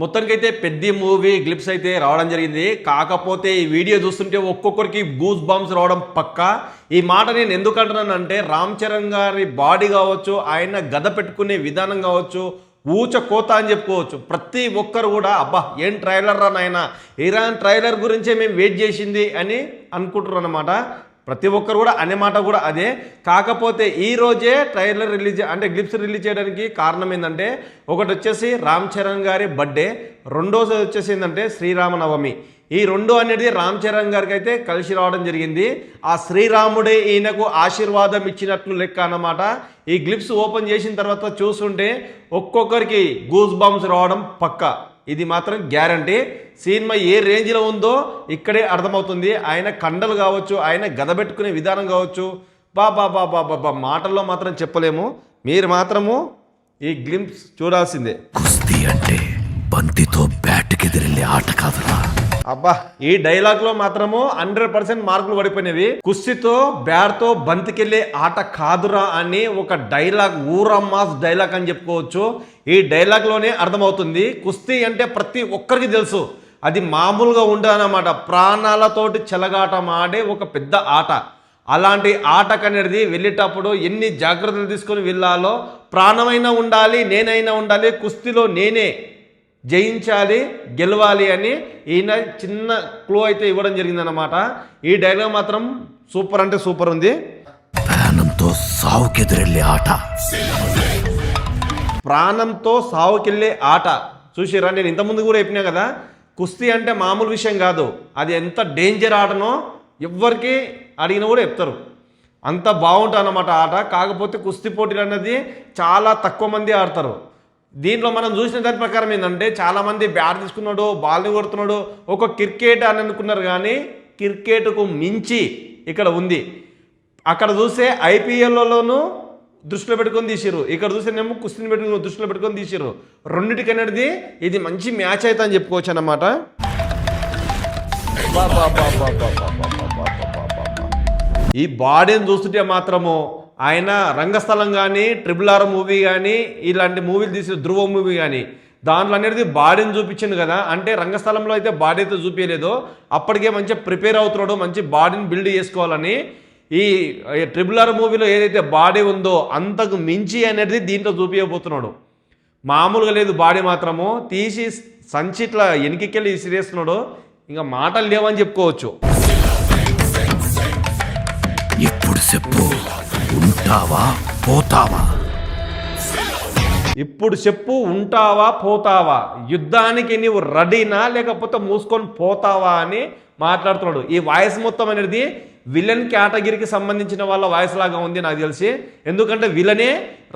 మొత్తానికైతే పెద్ద movie glimpse అయితే రావడం జరిగింది. కాకపోతే ఈ వీడియో చూస్తుంటే ఒక్కొక్కరికి గూస్ బంప్స్ రావడం పక్కా. ఈ మాట నేను ఎందుకు అంటున్నానంటే రామ్ చరణ్ గారి బాడీ కావచ్చు, ఆయన గద పెట్టుకునే విధానం కావచ్చు, ఊచ కోత అని చెప్పుకోవచ్చు. ప్రతి ఒక్కరు కూడా అబ్బా ఏం ట్రైలర్ రా నాయన, ఇరాన్ ట్రైలర్ గురించే మేము వెయిట్ చేసింది అని అనుకుంటున్నారు అనమాట. ప్రతి ఒక్కరు కూడా అనే మాట కూడా అదే. కాకపోతే ఈరోజే ట్రైలర్ రిలీజ్ అంటే గ్లిప్స్ రిలీజ్ చేయడానికి కారణం ఏంటంటే ఒకటి వచ్చేసి రామ్ చరణ్ గారి బర్త్డే, రెండోది వచ్చేసి ఏంటంటే శ్రీరామనవమి. ఈ రెండు అనేది రామ్ చరణ్ గారికి అయితే కలిసి రావడం జరిగింది. ఆ శ్రీరాముడే ఈయనకు ఆశీర్వాదం ఇచ్చినట్లు లెక్క అన్నమాట. ఈ గ్లిప్స్ ఓపెన్ చేసిన తర్వాత చూస్తుంటే ఒక్కొక్కరికి గూస్ బంప్స్ రావడం పక్కా. ఇది మాత్రం గ్యారంటీ. సినిమా ఏ రేంజ్లో ఉందో ఇక్కడే అర్థమవుతుంది. ఆయన కండలు కావచ్చు, ఆయన గదబెట్టుకునే విధానం కావచ్చు, బాబా మాటల్లో మాత్రం చెప్పలేము. మీరు మాత్రము ఈ గ్లింప్స్ చూడాల్సిందే. కుస్తీ అంటే బంతితో బ్యాట్కి ఎదిరెళ్ళే ఆట కాదురా. అబ్బా ఈ డైలాగ్లో మాత్రము 100% మార్కులు పడిపోయినవి. కుస్తీతో బ్యాట్తో బంతికెళ్ళే ఆట కాదురా అని ఒక డైలాగ్, ఊరమ్మాస్ డైలాగ్ అని చెప్పుకోవచ్చు. ఈ డైలాగ్లోనే అర్థమవుతుంది కుస్తీ అంటే ప్రతి ఒక్కరికి తెలుసు అది మామూలుగా ఉండదన్నమాట. ప్రాణాలతోటి చెలగాటం ఆడే ఒక పెద్ద ఆట. అలాంటి ఆటకనేది వెళ్ళేటప్పుడు ఎన్ని జాగ్రత్తలు తీసుకొని వెళ్ళాలో, ప్రాణమైనా ఉండాలి, నేనైనా ఉండాలి, కుస్తీలో నేనే జయించాలి, గెలవాలి అని ఈయన చిన్న క్లూ అయితే ఇవ్వడం జరిగిందన్నమాట. ఈ డైలాగ్ మాత్రం సూపర్ అంటే సూపర్ ఉంది. ప్రాణంతో సావుకెదిరెళ్ళే ఆట, ప్రాణంతో సావుకెళ్ళే ఆట. చూసిరా, నేను ఇంతకుముందు కూడా చెప్పినా కదా, కుస్తీ అంటే మామూలు విషయం కాదు. అది ఎంత డేంజర్ ఆటనో ఎవరికి అడిగినా కూడా చెప్తారు. అంత బాగుంటుంది అన్నమాట ఆట. కాకపోతే కుస్తీ పోటీలు అన్నది చాలా తక్కువ మంది ఆడతారు. దీంట్లో మనం చూసిన దాని ప్రకారం ఏంటంటే చాలామంది బ్యాట్ తీసుకున్నాడు, బాల్ని కొడుతున్నాడు, ఒక క్రికెట్ అని అనుకున్నారు. కానీ క్రికెట్కు మించి ఇక్కడ ఉంది. అక్కడ చూస్తే ఐపీఎల్లోనూ దృష్టిలో పెట్టుకొని తీసిర్రు, ఇక్కడ చూస్తేనేమో కుస్తీని పెట్టుకుని దృష్టిలో పెట్టుకొని తీసిర్రు. రెండింటికి అనేది ఇది మంచి మ్యాచ్ అయితే అని చెప్పుకోవచ్చు అన్నమాట. ఈ బాడీని చూస్తుంటే మాత్రము ఆయన రంగస్థలం కానీ, RRR మూవీ కానీ, ఇలాంటి మూవీలు తీసిన ధ్రువ మూవీ కానీ దాంట్లో అనేది బాడీని చూపించింది కదా. అంటే రంగస్థలంలో అయితే బాడీ అయితే చూపించలేదు, అప్పటికే మంచిగా ప్రిపేర్ అవుతున్నాడు మంచి బాడీని బిల్డ్ చేసుకోవాలని. ఈ RRR మూవీలో ఏదైతే బాడీ ఉందో అంతకు మించి అనేది దీంట్లో చూపించబోతున్నాడు. మామూలుగా లేదు బాడీ మాత్రము. తీసి సంచిట్లా వెనక్కికెళ్ళి విసిరేస్తున్నాడు. ఇంకా మాటలు లేవని చెప్పుకోవచ్చు. ఇప్పుడు చెప్పు, ఉంటావా పోతావా? ఇప్పుడు చెప్పు, ఉంటావా పోతావా? యుద్ధానికి నీవు రెడీనా లేకపోతే మూసుకొని పోతావా అని మాట్లాడుతున్నాడు. ఈ వాయిస్ మొత్తం అనేది విలన్ కేటగిరీకి సంబంధించిన వాళ్ళ వాయిస్ లాగా ఉంది నాకు తెలిసి. ఎందుకంటే విలనే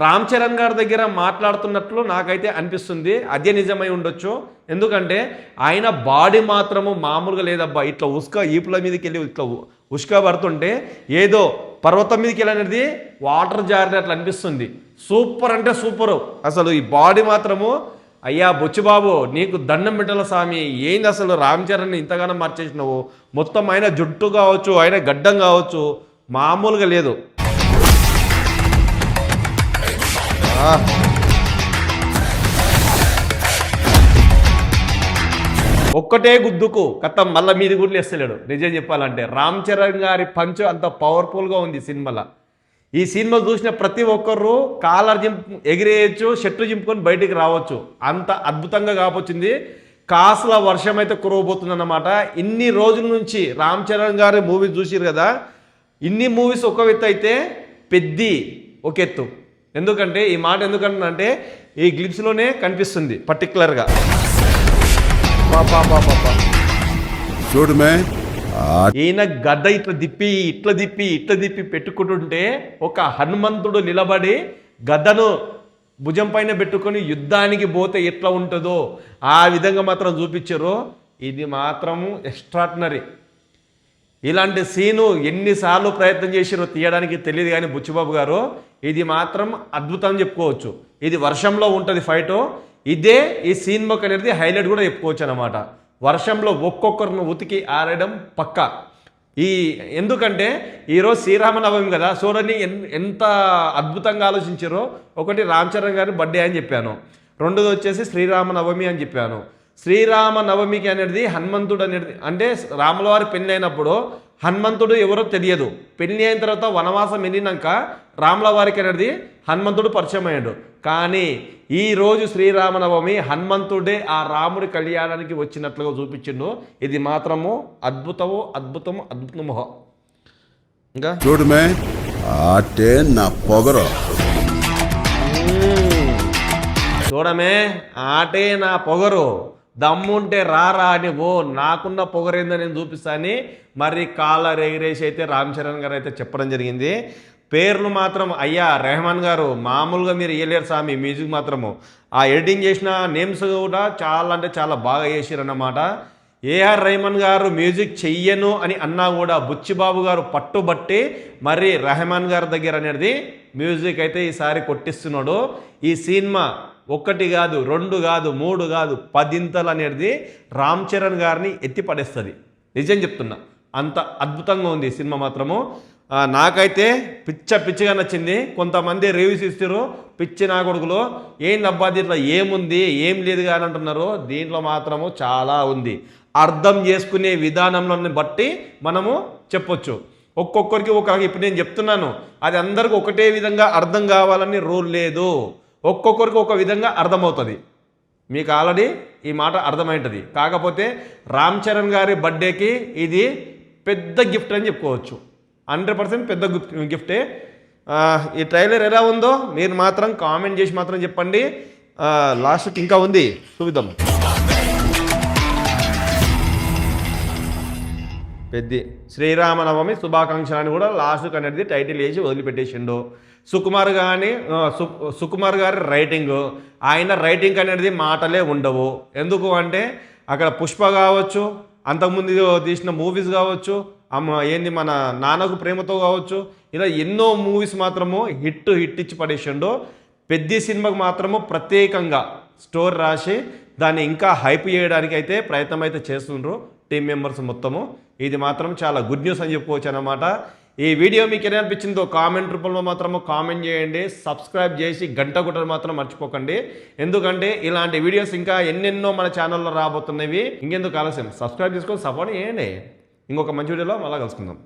రామ్ చరణ్ గారి దగ్గర మాట్లాడుతున్నట్లు నాకైతే అనిపిస్తుంది. అదే నిజమై ఉండొచ్చు. ఎందుకంటే ఆయన బాడీ మాత్రము మామూలుగా లేదబ్బా. ఇట్లా ఈపుల మీదకి వెళ్ళి ఇట్లా ఉష్క పడుతుంటే ఏదో పర్వతం మీదకి వెళ్ళనేది వాటర్ జారినట్లు అనిపిస్తుంది. సూపర్ అంటే సూపరు అసలు. ఈ బాడీ మాత్రము అయ్యా బొచ్చుబాబు నీకు దండం పెట్టాల స్వామి. ఏంది అసలు రామ్ చరణ్ ఇంతగానో మార్చేసినావు. మొత్తం ఆయన జుట్టు కావచ్చు, ఆయన గడ్డం కావచ్చు, మామూలుగా లేదు. ఒక్కటే గుద్దుకు కథం మళ్ళీ మీది గుడ్లు వేస్తలేడు. నిజం చెప్పాలంటే రామ్ చరణ్ గారి పంచ్ అంత పవర్ఫుల్గా ఉంది సినిమాలో. ఈ సినిమా చూసిన ప్రతి ఒక్కరు కాలర్ ఎగిరేయచ్చు, షర్టు చింపుకొని బయటికి రావచ్చు. అంత అద్భుతంగా కాబోతుంది. కాసుల వర్షం అయితే కురవబోతుంది అన్నమాట. ఇన్ని రోజుల నుంచి రామ్ చరణ్ గారి మూవీస్ చూసిరు కదా, ఇన్ని మూవీస్ ఒక ఎత్తు అయితే పెద్ది ఒక ఎత్తు. ఎందుకంటే ఈ మాట ఎందుకంటే ఈ గ్లిప్స్లోనే కనిపిస్తుంది పర్టికులర్గా. చూడమే ఈయన గద్ద ఇట్లా దిప్పి పెట్టుకుంటుంటే ఒక హనుమంతుడు నిలబడి గద్దను భుజం పైన పెట్టుకొని యుద్ధానికి పోతే ఎట్లా ఉంటుందో ఆ విధంగా మాత్రం చూపించారు. ఇది మాత్రము ఎక్స్ట్రాడినరీ. ఇలాంటి సీను ఎన్నిసార్లు ప్రయత్నం చేసిరో తీయడానికి తెలియదు కానీ బుచ్చిబాబు గారు ఇది మాత్రం అద్భుతం చెప్పుకోవచ్చు. ఇది వర్షంలో ఉంటుంది ఫైటు. ఇదే ఈ సినిమాకి అనేది హైలైట్ కూడా చెప్పుకోవచ్చు అన్నమాట. వర్షంలో ఒక్కొక్కరిని ఉతికి ఆరడం పక్కా. ఎందుకంటే ఈరోజు శ్రీరామనవమి కదా, చూడండి ఎంత అద్భుతంగా ఆలోచించారో. ఒకటి రామ్ చరణ్ గారి బర్త్డే అని చెప్పాను, రెండోది వచ్చేసి శ్రీరామనవమి అని చెప్పాను. శ్రీరామనవమికి అనేది హనుమంతుడు అనేది అంటే రాముల వారి పెళ్ళి అయినప్పుడు హనుమంతుడు ఎవరో తెలియదు. పెళ్ళి అయిన తర్వాత వనవాసం వెళ్ళినాక రాముల వారికి అనేది హనుమంతుడు పరిచయం అయ్యాడు. కానీ ఈరోజు శ్రీరామనవమి హనుమంతుడే ఆ రాముడి కళ్యాణానికి వచ్చినట్లుగా చూపించిండు. ఇది మాత్రము అద్భుతము. ఇంకా చూడమే ఆటే నా పొగరు. చూడమే ఆటే నా పొగరు, దమ్ముంటే రారా నువ్వు, నాకున్న పొగరేందో నేను చూపిస్తాను మరి కాలర్ ఎగిరేసి అయితే రామ్ చరణ్ గారు అయితే చెప్పడం జరిగింది. పేర్లు మాత్రం అయ్యా రెహమాన్ గారు మామూలుగా మీరు ఇయ్యలేరు స్వామి, మ్యూజిక్ మాత్రము ఆ ఎడిటింగ్ చేసిన నేమ్స్ కూడా చాలా అంటే చాలా బాగా చేసిరన్నమాట. ఏఆర్ రెహమాన్ గారు మ్యూజిక్ చెయ్యను అని అన్నా కూడా బుచ్చిబాబు గారు పట్టుబట్టి మరి రెహమాన్ గారి దగ్గర అనేది మ్యూజిక్ అయితే ఈసారి కొట్టిస్తున్నాడు. ఈ సినిమా 1 కాదు 2 కాదు 3 కాదు 10 అనేది రామ్ చరణ్ గారిని ఎత్తి పడేస్తుంది. నిజం చెప్తున్నా, అంత అద్భుతంగా ఉంది సినిమా మాత్రము. నాకైతే పిచ్చిగా నచ్చింది. కొంతమంది రివ్యూస్ ఇస్తారు పిచ్చి నా కొడుకులు, ఏం అబ్బా దీంట్లో ఏముంది ఏం లేదు కానీ అంటున్నారు. దీంట్లో మాత్రము చాలా ఉంది. అర్థం చేసుకునే విధానంలో బట్టి మనము చెప్పొచ్చు. ఒక్కొక్కరికి ఇప్పుడు నేను చెప్తున్నాను, అది అందరికి ఒకటే విధంగా అర్థం కావాలని రూల్ లేదు. ఒక్కొక్కరికి ఒక విధంగా అర్థమవుతుంది. మీకు ఆల్రెడీ ఈ మాట అర్థమైంటుంది. కాకపోతే రామ్ చరణ్ గారి బర్త్డేకి ఇది పెద్ద గిఫ్ట్ అని చెప్పుకోవచ్చు. 100% పెద్ద గిఫ్టే. ఈ ట్రైలర్ ఎలా ఉందో మీరు మాత్రం కామెంట్ చేసి మాత్రం చెప్పండి. లాస్ట్కి ఇంకా ఉంది, చూద్దాం. పెద్ద శ్రీరామనవమి శుభాకాంక్షలు అని కూడా లాస్ట్కి అనేది టైటిల్ వేసి వదిలిపెట్టేసిండు. సుకుమార్ గారి రైటింగ్, ఆయన రైటింగ్ అనేది మాటలే ఉండవు. ఎందుకు అంటే అక్కడ పుష్ప కావచ్చు, అంతకుముందు తీసిన మూవీస్ కావచ్చు, ఏంది మన నాన్నకు ప్రేమతో కావచ్చు, ఇలా ఎన్నో మూవీస్ మాత్రము హిట్ ఇచ్చి పడేసిండు. పెద్ద సినిమాకు మాత్రము ప్రత్యేకంగా స్టోరీ రాసి దాన్ని ఇంకా హైప్ చేయడానికి అయితే ప్రయత్నం అయితే చేస్తుండ్రు టీం మెంబర్స్ మొత్తము. ఇది మాత్రం చాలా గుడ్ న్యూస్ అని చెప్పుకోవచ్చు అన్నమాట. ఈ వీడియో మీకు ఎలా అనిపించిందో కామెంట్ రూపంలో మాత్రము కామెంట్ చేయండి. సబ్స్క్రైబ్ చేసి గంట కొట్టడం మాత్రం మర్చిపోకండి. ఎందుకంటే ఇలాంటి వీడియోస్ ఇంకా ఎన్నెన్నో మన ఛానల్లో రాబోతున్నవి. ఇంకెందుకు ఆలస్యం, సబ్స్క్రైబ్ చేసుకొని సపోర్ట్ చేయండి. ఇంకొక మంచి వీడియోలో మళ్ళీ కలుసుకుందాం.